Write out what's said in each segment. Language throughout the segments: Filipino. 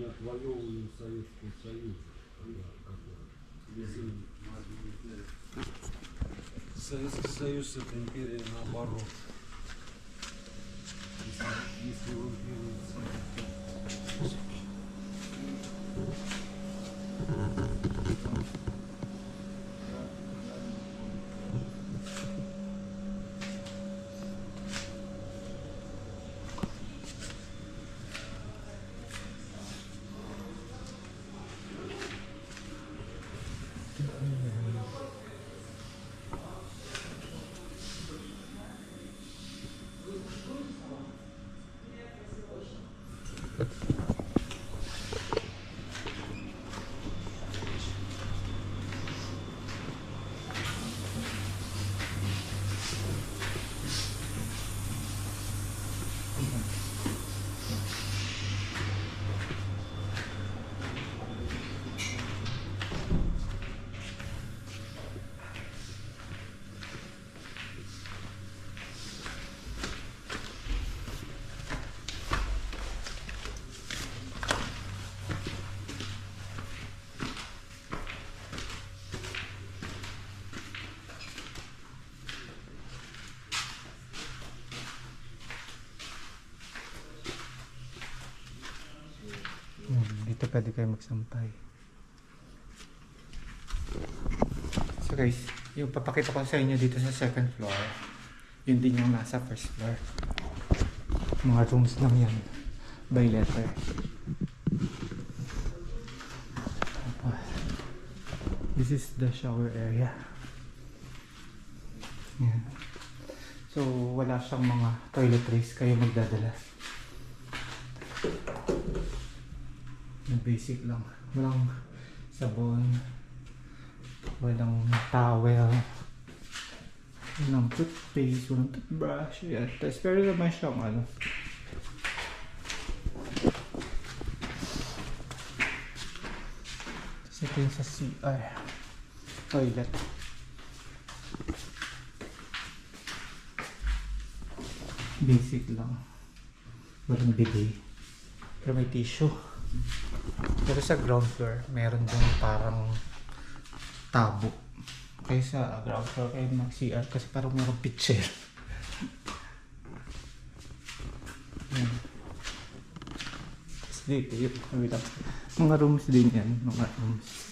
не отвоевывали Советского Союза. Советский Союз — это империя наоборот. Если в империи dito pwede kayo magsampay. So guys, yung papakita ko sa inyo dito sa second floor, yun din yung nasa first floor. Mga rooms lang yan by letter. This is the shower area. Yan. So wala siyang mga toiletries, kayo magdadala. Basic lang, walang sabon, walang towel, walang toothpaste, walang toothbrush. Yan. Tapos pero naman siyang ano, tapos ito yung sa CR toilet. Basic lang, walang bidet, pero may tissue. Pero sa ground floor, meron din parang tabo. Kaya sa ground floor kayo mag-CR kasi parang meron pitcher. Tapos dito yun, mga rooms din yan, mga rooms.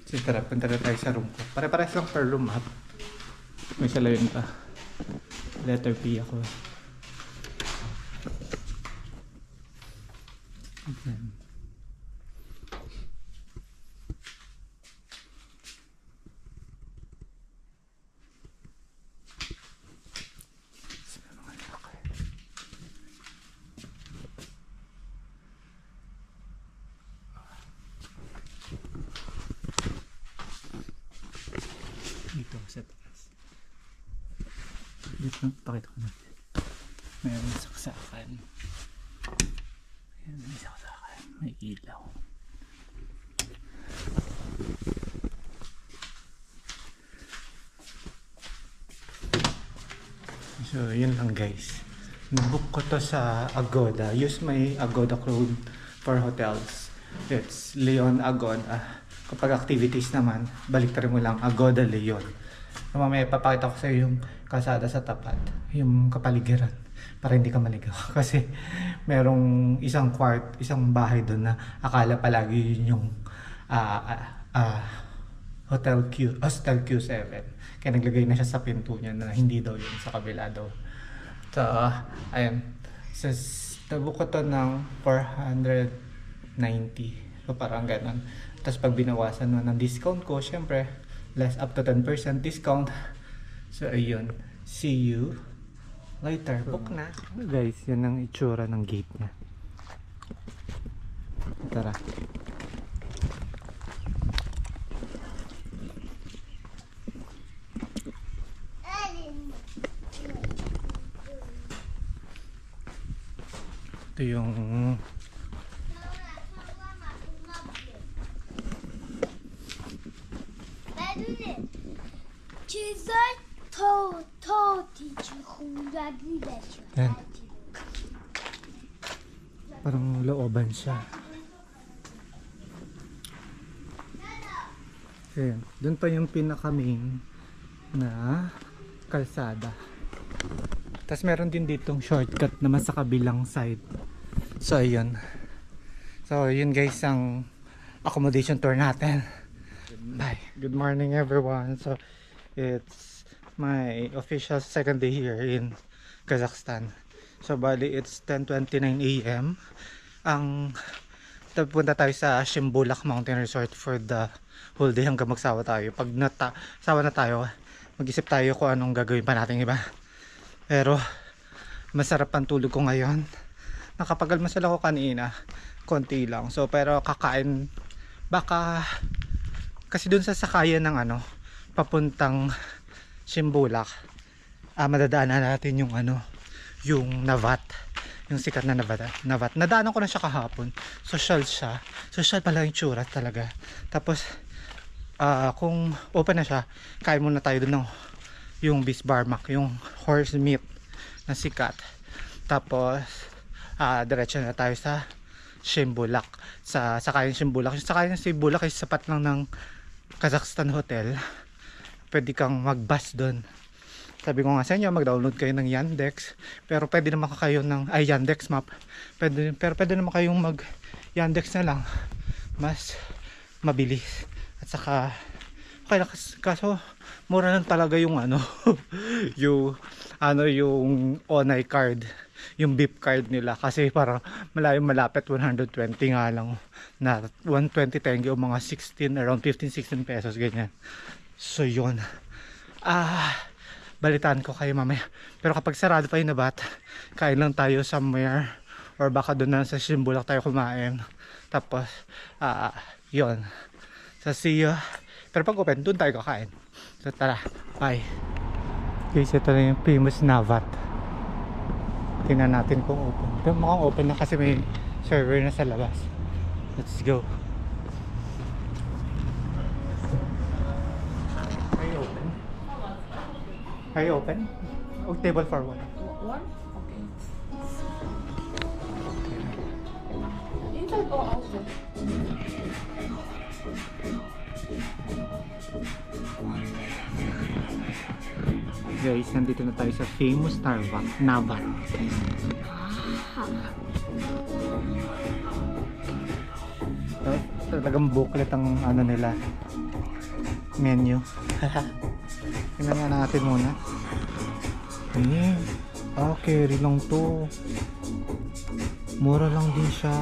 So tara, punta na tayo sa room ko. Pare-pares lang per room up. May salayin pa. Letter P ako. Okay. Dito sa taas. Dito, pakita ko natin. Mayroon saksakan. Ayan, may saksakan. May ilaw. So, yun lang guys. Nabook ko to sa Agoda. Use my Agoda code for hotels. It's Leon Agoda. Kapag activities naman, baliktarin mo lang Agoda Leon. Mamaya papakita ko sa iyo yung kalsada sa tapat, yung kapaligiran, para hindi ka maligaw. Kasi merong isang bahay doon na akala palagi yun yung Hostel Q7. Kaya naglagay na siya sa pinto niya na hindi daw yun, sa kabila daw. So, ayun. So, nabook ko to ng 490. So, parang ganun. Tapos pag binawasan mo ng discount ko, syempre, less up to 10% discount. So, ayun. See you later. Book na. Guys, yan ang itsura ng gate niya. Tara. Ito yung Yan. Parang looban siya. Ayan. Doon pa yung pinaka-main na kalsada. Tapos meron din ditong shortcut naman sa kabilang side. So ayun. So yun guys ang accommodation tour natin. Bye. Good morning everyone. So it's my official second day here in Kazakhstan. So bali it's 10:29 AM. Punta tayo sa Shimbulak Mountain Resort for the whole day hanggang magsawa tayo. Pag sawa na tayo, mag-isip tayo kung anong gagawin pa natin iba. Pero masarap ang tulog ko ngayon. Nakapagalmasal ako kanina, konti lang. So pero kakain baka kasi dun sa sakayan ng papuntang Shimbulak, madadaanan natin yung yung Navat, yung sikat na Navat. Nadaanan ko na siya kahapon. Social siya. Social pala yung tsura talaga. Tapos kung open na siya, kain muna tayo dun ng yung bisbarmak, yung horse meat na sikat. Tapos diretso na tayo sa Shimbulak. Sa sakayan Shimbulak. Yung sakayan Shimbulak ay sapat lang ng Kazakhstan Hotel. Pwede kang mag-bus doon. Sabi ko nga sa inyo, mag-download kayo ng Yandex. Pero pwede naman kayo ng Yandex map. Pero pwede naman kayong mag-Yandex na lang. Mas mabilis. At saka okay lang, kaso mura lang talaga yung yung Onay card, yung beep card nila, kasi parang malapit 120 nga lang, na 120 tenge o mga 16, around 15-16 pesos ganyan. So yun, balitaan ko kayo mamaya. Pero kapag sarado pa yung Navat, kain lang tayo somewhere, or baka doon na sa Shimbulak tayo kumain. Tapos yun, so see you. Pero pag open, doon tayo kakain. So tara, bye. Guys, ito na yung famous Navat. Tingnan natin kung open. Pero mukhang open na kasi may server na sa labas. Let's go. Are you open? Are you open? Oh, table for one. One? Okay. Inside or outside? Guys, nandito na tayo sa famous Navat. Talagang booklet ang nila, menu. Tingnan nga natin muna. Carry lang to. Mura lang din siya.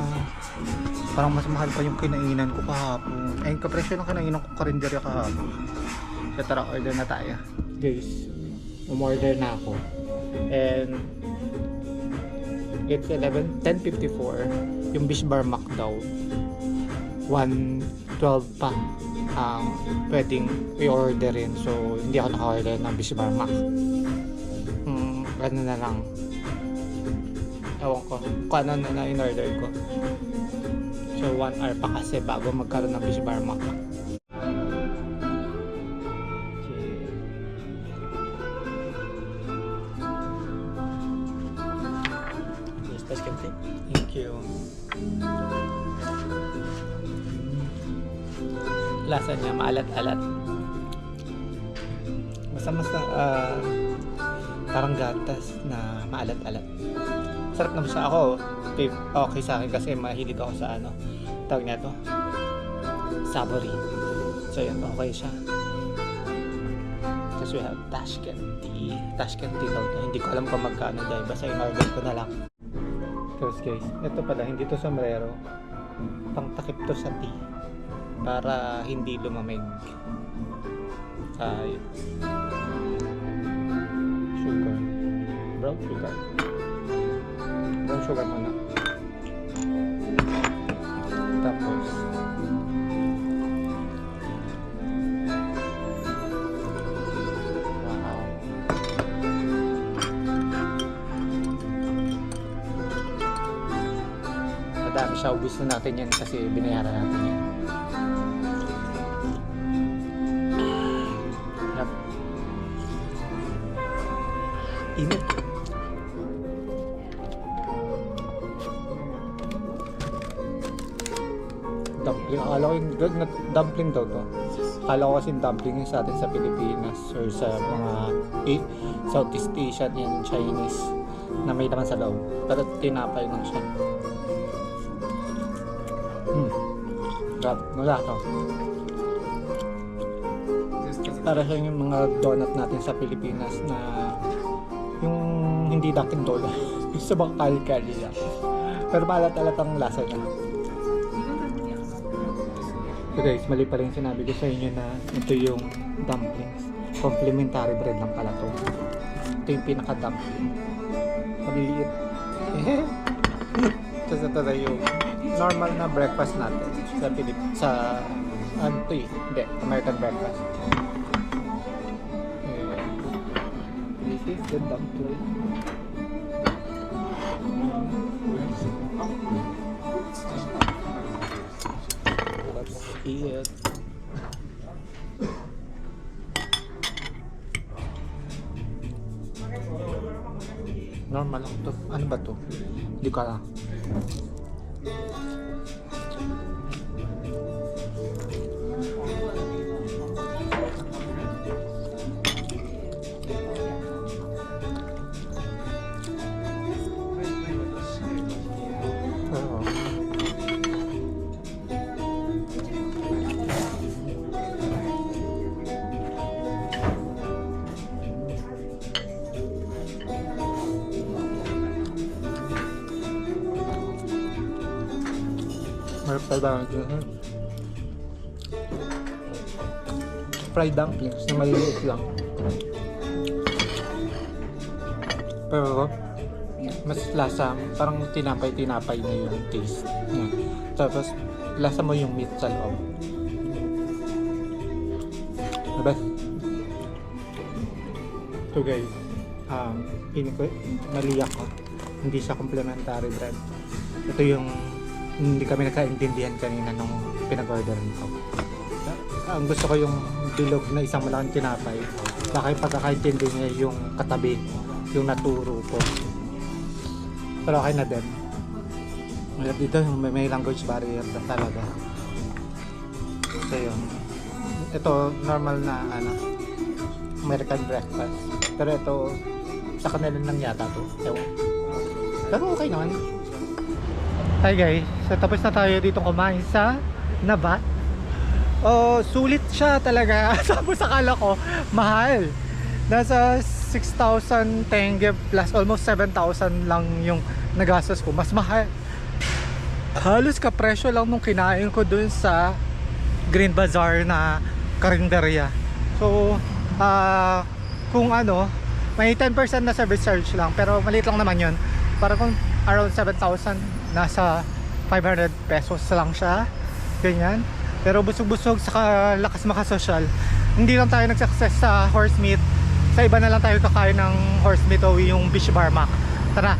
Parang mas mahal pa yung kinainan ko kahapon. Ay, kapresyo ng kinainan ko karinderya kahapon. So tara, order na tayo. Guys, umorder na ako. And it's 10:54. Yung Bishbarmak daw 112 pa ang pwedeng i-orderin. So hindi ako naka-order ng Bishbarmak. Ano na lang, ewan ko kung ano na in-order ko. So 1 hour pa kasi bago magkaroon ng Bishbarmak. Thank you. Lasa niya maalat-alat. Basta parang gatas na maalat-alat. Sarap naman siya. Ako okay sa akin kasi mahilig ako sa tawag niya to, savory. So yun, okay siya. Tapos we have Tashkent tea daw to. Hindi ko alam kung magkano dahil basta in-order ko na lang. Tapos guys, ito pala, hindi to sombrero, pang takip to sa tea para hindi lumamig. Sugar, brown sugar muna. Tapos madami siya, ubus na natin yan kasi binayaran natin yan. Init. Dumpling. Akala ko yung dumpling daw to. Akala ko kasing dumpling yung sa atin sa Pilipinas or sa mga Southeast Asian and Chinese na may laman sa loob. Pero tinapay lang siya. Wala to. Para siya yung mga donut natin sa Pilipinas na yung hindi daking donut. Yung sa bang kali-kali lang. Pero maalat-alat ang lasa niya. So guys, mali pa rin sinabi ko sa inyo na ito yung dumplings. Complimentary bread lang pala to. Ito yung pinaka-dumpling. Maliliit. Tapos ito na yung normal na breakfast natin sa ano to eh? Hindi, American breakfast. This is the dumpling. Let's eat. Normal lang to. Ano ba to? Hindi ko alam. Fried dumplings na maliliit lang. Pero mas lasa, parang tinapay na yung taste. Tapos lasa mo yung meat sa loob. Diba? So guys, naliyak ko. Hindi siya complimentary bread. Ito yung hindi kami nagkaintindihan kanina nung pinag-orderan ko. Ang gusto ko yung bilog na isang malaking tinapay. Baka yung pagkakaintindi niya yung katabi, yung naturo ko. Pero okay na din. Dito may language barrier na talaga. So yun. Ito normal na American breakfast. Pero ito sa kanila lang yata to. Ewan. Pero okay naman. Hi guys, so tapos na tayo dito kumain sa Navat. Oh, sulit siya talaga. Tapos akala ko mahal. Nasa 6,000 tenge plus almost 7,000 lang yung nagastos ko. Mas mahal. Halos kapresyo lang nung kinain ko dun sa Green Bazaar na karinderya. So, kung may 10% na service charge lang. Pero maliit lang naman yun. Para kung around 7,000, nasa 500 pesos lang siya. Ganyan. Pero busog-busog sa lakas makasosyal. Hindi lang tayo nag-success sa horse meat. Sa iba na lang tayo kakain ng horse meat o yung beef barmac. Tara,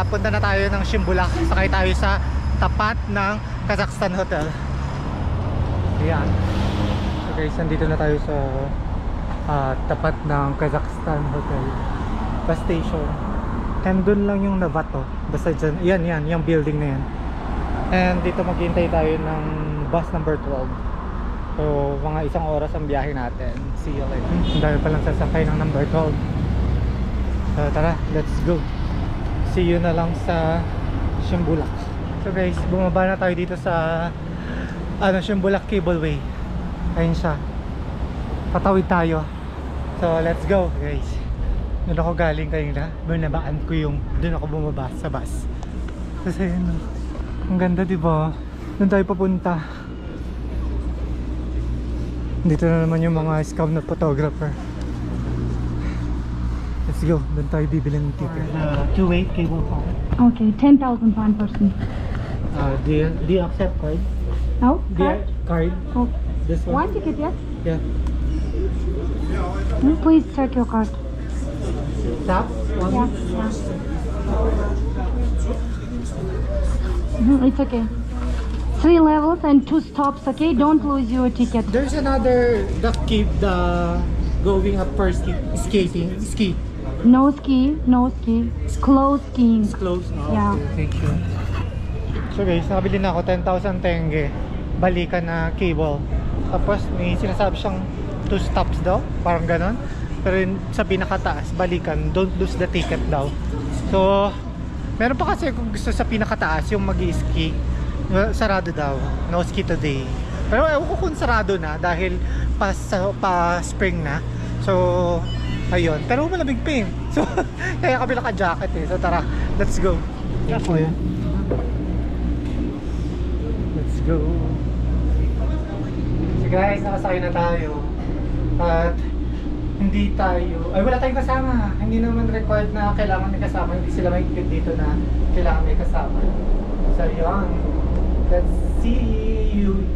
punta na tayo ng Shimbulak. Sakay tayo sa tapat ng Kazakhstan Hotel. Ayan. So guys, nandito na tayo sa tapat ng Kazakhstan Hotel. Bus station. And dun lang yung Navat to. Basta dyan, yan, yung building na yan. And dito maghintay tayo ng bus number 12. So mga isang oras ang biyahe natin. See you later. Ang dami palang sasakay ng number 12. So tara, let's go. See you na lang sa Shimbulak. So guys, bumaba na tayo dito sa Shimbulak Cableway. Ayun siya. Patawid tayo. So let's go guys. Doon ako galing kanina, binabaan ko yung doon ako bumaba sa bus. Kasi ang ganda, diba? Doon tayo papunta. Dito na naman yung mga scout na photographer. Let's go, doon tayo bibili ng ticket. 2-8 cable car. Okay, 10,000 per person. Do you accept card? No? Card? Card? Oh. This One one? ticket, yes? Yeah. Please check your card. Tap? One? Yeah. It's okay. 3 levels and 2 stops, okay? Don't lose your ticket. There's another, the going up for ski. No ski, no ski. It's closed skiing. It's closed now. Yeah. Okay, thank you. So guys, nakabili na ako 10,000 tenge. Balikan na cable. Tapos may sinasabi siyang 2 stops daw. Parang ganon. Pero yun, sa pinakataas, balikan. Don't lose the ticket daw. So, meron pa kasi kung gusto sa pinakataas yung mag-ski. Sarado daw. No ski today. Pero ewan ko kung sarado na dahil pa spring na. So, ayun. Pero malamig pa yun. So, kaya kami naka-jacket eh. So, tara. Let's go. Let's go. So guys, nakasakay na tayo. At hindi tayo, ay wala tayong kasama. Hindi naman required na kailangan may kasama. Hindi sila may-include dito na kailangan may kasama. So yun. Let's see you.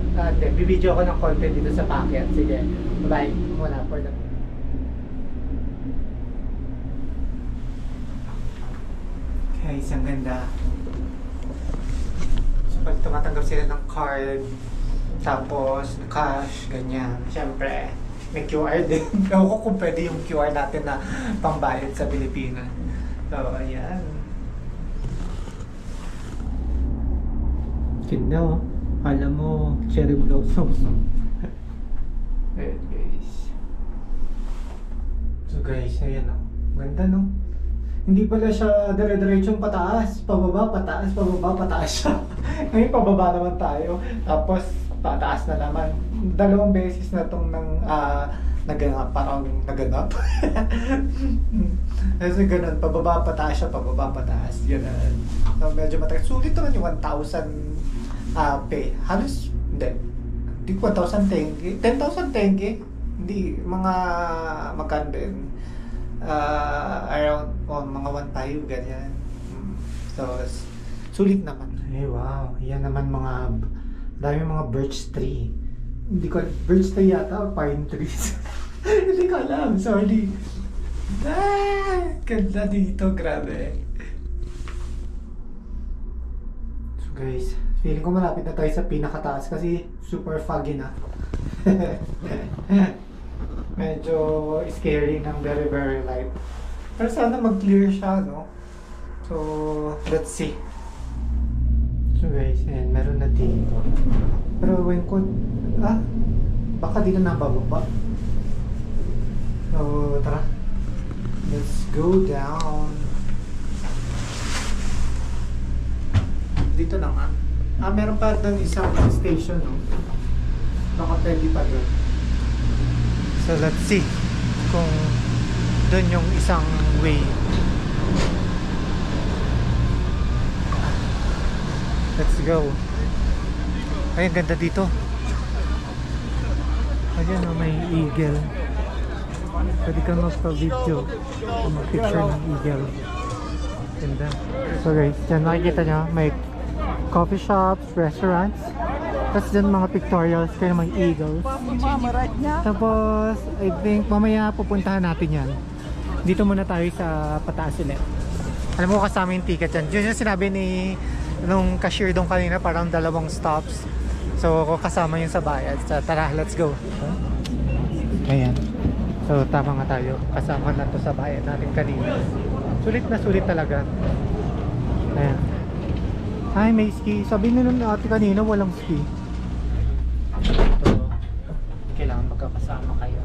Bibidyo ako ng content dito sa packet. Sige. Bye. Wala for the guys, ang ganda. So pag tumatanggap sila ng card, tapos cash, ganyan. Siyempre, may QR din. Ewan ko kung pwede yung QR natin na pambayad sa Pilipinas. So, ayan. Ganda oh. Alam mo, cherry blossoms. Ayan guys. So guys, ayan oh. Ganda no? Hindi pala siya dire-diretsong pataas, pababa, pataas, pababa, pataas siya. Ngayon pababa naman tayo. Tapos pataas na naman. 2 beses na itong naganap, parang naganap. Kasi ganun, pababa, pataas siya, pababa, pataas. Ganun. So, medyo matagal. Sulit naman yung 1,000 pay. Halos, hindi 1,000 tenge. 10,000 tenge. Hindi, mga magkano din. Around mga 1,500 ganyan. So sulit naman. Eh wow, yan naman mga dami mga birch tree. Hindi ko birch tree yata or pine trees. Hindi ko alam, sorry. Ganda dito, grabe. So guys, feeling ko malapit na tayo sa pinakataas kasi super foggy na. Medyo scary ng very very light. Pero sana mag-clear siya, no? So, let's see. So guys, ayan, meron na dito. Pero when ko, baka dito na bababa. So, tara. Let's go down. Dito na nga. Meron pa doon isang station, no? Baka pwede pa doon. So let's see kung doon yung isang way. Let's go. Ay, ang ganda dito. Ayan o, may eagle. Pwede kang magpa-video, mag-picture ng eagle. Ganda. So guys, dyan makikita nyo, may coffee shops, restaurants. Tapos dyan mga pictorials kayo ng mga eagles. Tapos, I think mamaya pupuntahan natin yan. Dito muna tayo sa pataas ulit. Alam mo kasama yung ticket yan. Yun yung sinabi ni nung cashier doon kanina, parang 2 stops. So kasama yun sa bayad. So tara, let's go. Ayan. So tama nga tayo. Kasama na to sa bayad natin kanina. Sulit na sulit talaga. Ayan. Ay, may ski. Sabi nyo nung ate kanina, walang ski. So, kailangan magkakasama kayo.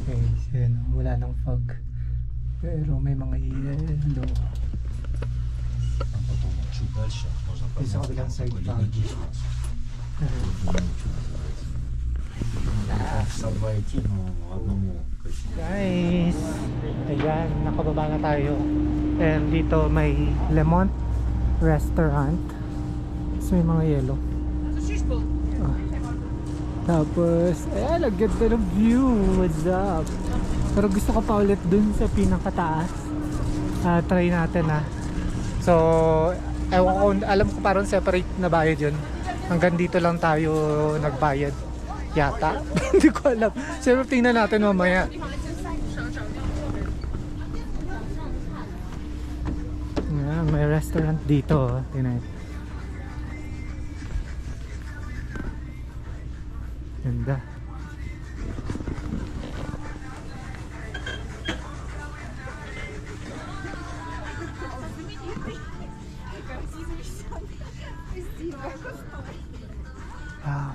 Okay, so yun, wala nang fog. Pero may mga yellow. Sa kabilang side pa. Guys, ayan, nakababa na tayo. And dito may Lemont Restaurant. So may mga yellow. Tapos, ayan, ang ganda ng view. What's up? Pero gusto ko pa ulit dun sa pinakataas. Try natin So, ewan ko, alam ko parang separate na bayad yun. Hanggang dito lang tayo nagbayad. Yata. Hindi ko alam. Siyempre tingnan natin mamaya. Yeah, may restaurant dito. Tingnan. Ganda. ganda. Wow.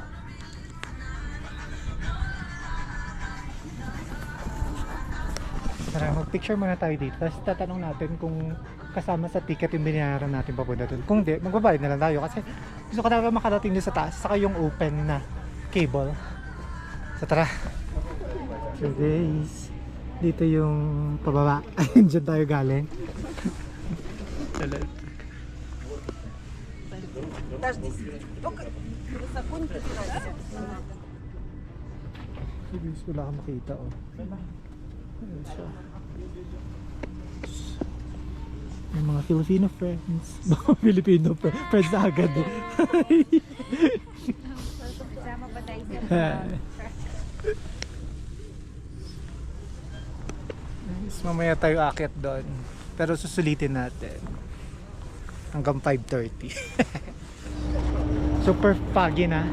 Tara, mag-picture muna tayo dito. Tapos tatanong natin kung kasama sa ticket yung binayaran natin papunta doon. Kung di, magbabayad na lang tayo kasi gusto ko talaga makarating doon sa taas. Saka yung open na cable. So tara. So guys, dito yung pababa. Ayun, dyan tayo galing. Guys, wala kang makita oh. Ayun siya. May mga Filipino friends. Mga Filipino friends na agad eh. Guys, mamaya tayo akit doon. Pero susulitin natin. Hanggang 5:30. Super foggy na.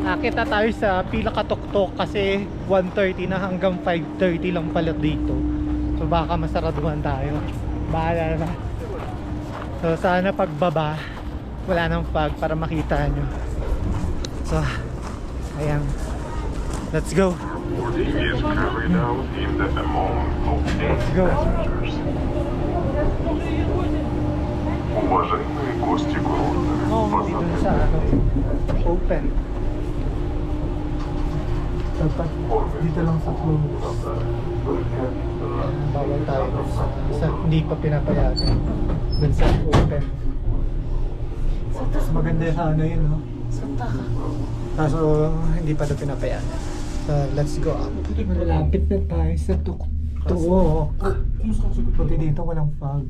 Akit na tayo sa pila katuktok kasi 1:30 na hanggang 5:30 lang pala dito. So baka masaraduhan tayo. Bahala na. So sana pagbaba wala nang fog para makita nyo. So ayan. Let's go. Let's go. Уважаемые гости города, Dito sa ano, open. Dapat dito lang sa close. Bawal tayo sa hindi pa pinapayagan. Dun sa open. Mas maganda yung ano yun, no? Kaso hindi pa na pinapayagan. So let's go up. Malapit na tayo sa tuktok. Buti dito walang fog.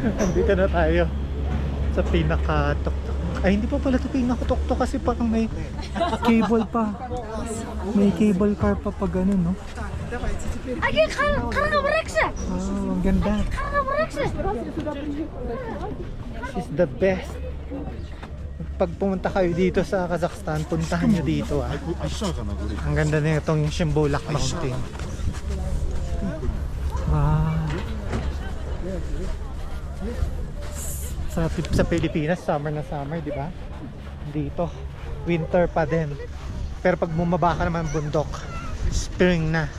Andito na tayo sa pinaka-tuktok. Ay, hindi pa pala ito pinaka-tuktok kasi parang may cable pa. May cable car pa pag ganun, no? Oh, ang ganda. This is the best. Pag pumunta kayo dito sa Kazakhstan, puntahan nyo dito ah. Ang ganda na itong Shimbolak Mountain. Wow. Sa Pilipinas, summer na summer, di ba? Dito, winter pa din. Pero pag bumaba ka naman bundok, spring na.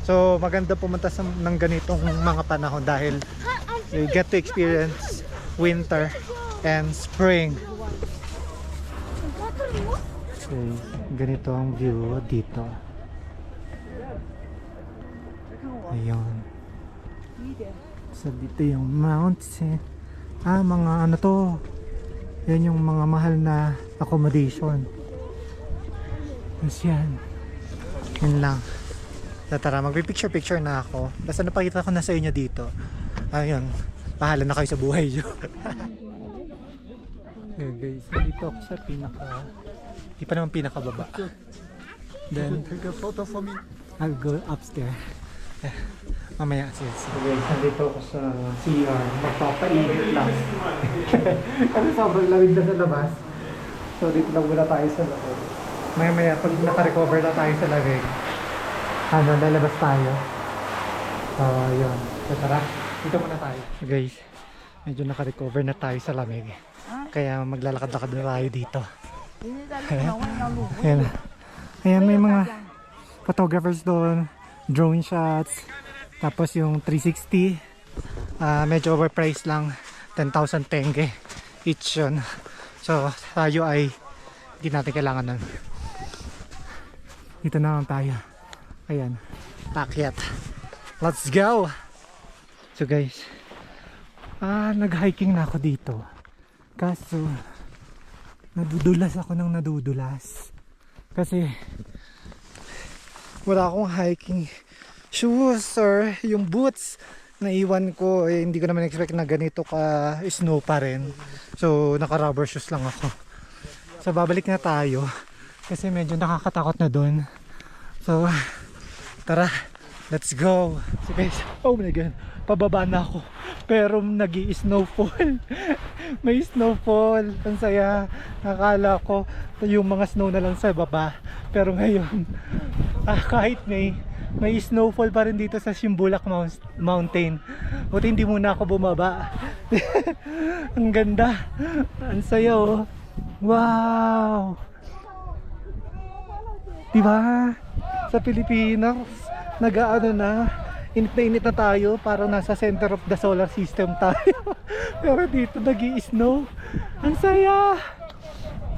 So maganda pumunta ng ganitong mga panahon dahil you get to experience winter and spring. Okay, ganito ang view dito. Ayun. So dito yung mountain. Mga ano to. Yan yung mga mahal na accommodation. Tapos yan. Yun lang. So tara, magpipicture-picture na ako. Basta napakita ko na sa inyo dito. Ayun. Bahala na kayo sa buhay nyo. Okay guys, dito ako sa di pa naman pinakababa. Then, take a photo for me. I'll go upstairs. Mamaya sis. Okay, nandito ako sa CR. Magpapainit lang. Kasi sobrang lamig na sa labas. So dito lang muna tayo sa loob. Maya pag naka-recover na tayo sa lamig, lalabas tayo. So yun. So tara, dito muna tayo. So guys, medyo naka-recover na tayo sa lamig. Kaya maglalakad-lakad na tayo dito. Ayan. Ayan, may mga photographers doon. Drone shots. Tapos yung 360. Medyo overpriced lang. 10,000 tenge each yun. So tayo ay hindi natin kailangan nun. Dito na lang tayo. Ayan. Pakyat. Let's go! So guys, nag-hiking na ako dito. Kaso nadudulas ako ng nadudulas kasi wala akong hiking shoes or yung boots na iwan ko. Hindi ko naman expect na ganito ka snow pa rin, so naka rubber shoes lang ako. So babalik na tayo kasi medyo nakakatakot na dun. So tara, Let's go. So guys, oh my god, pababa na ako. Pero snowfall. May snowfall. Ang saya. Nakala ko yung mga snow na lang sa baba. Pero ngayon, kahit may snowfall pa rin dito sa Shimbulak Mountain. Buti hindi muna ako bumaba. Ang ganda. Ang saya oh. Wow. Diba? Sa Pilipinas, nag-aano na, init na tayo, parang nasa center of the solar system tayo. Pero dito nag-i-snow. Ang saya!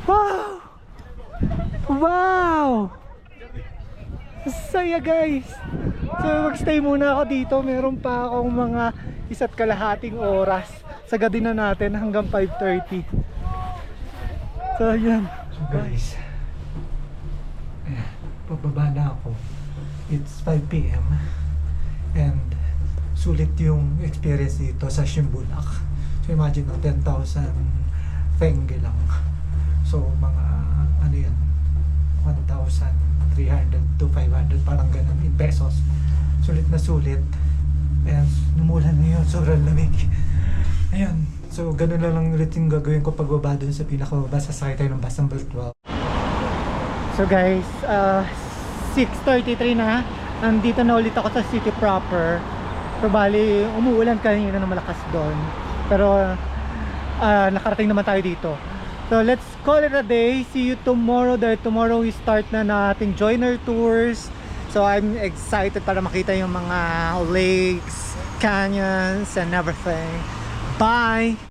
Wow! Wow! Ang saya guys! So mag-stay muna ako dito. Meron pa akong mga 1.5 oras. Sagadin na natin hanggang 5:30. So yan. So guys, pababa na ako. It's 5 p.m. and sulit yung experience dito sa Shimbulak. So imagine 10,000 tenge lang. So mga ano yan, 1,300 to 500, parang ganun in pesos. Sulit na sulit. And numulan na yun, sobrang lamig. Ayun, so ganun lang ulit yung gagawin ko pagbaba dun sa pinakababa. Sasakay tayo ng bus number 12. So guys, 6:33 na. Nandito na ulit ako sa city proper. So bali, umuulan kanina na malakas doon. Pero nakarating naman tayo dito. So let's call it a day. See you tomorrow. Dahil tomorrow we start na ating joiner tours. So I'm excited para makita yung mga lakes, canyons and everything. Bye!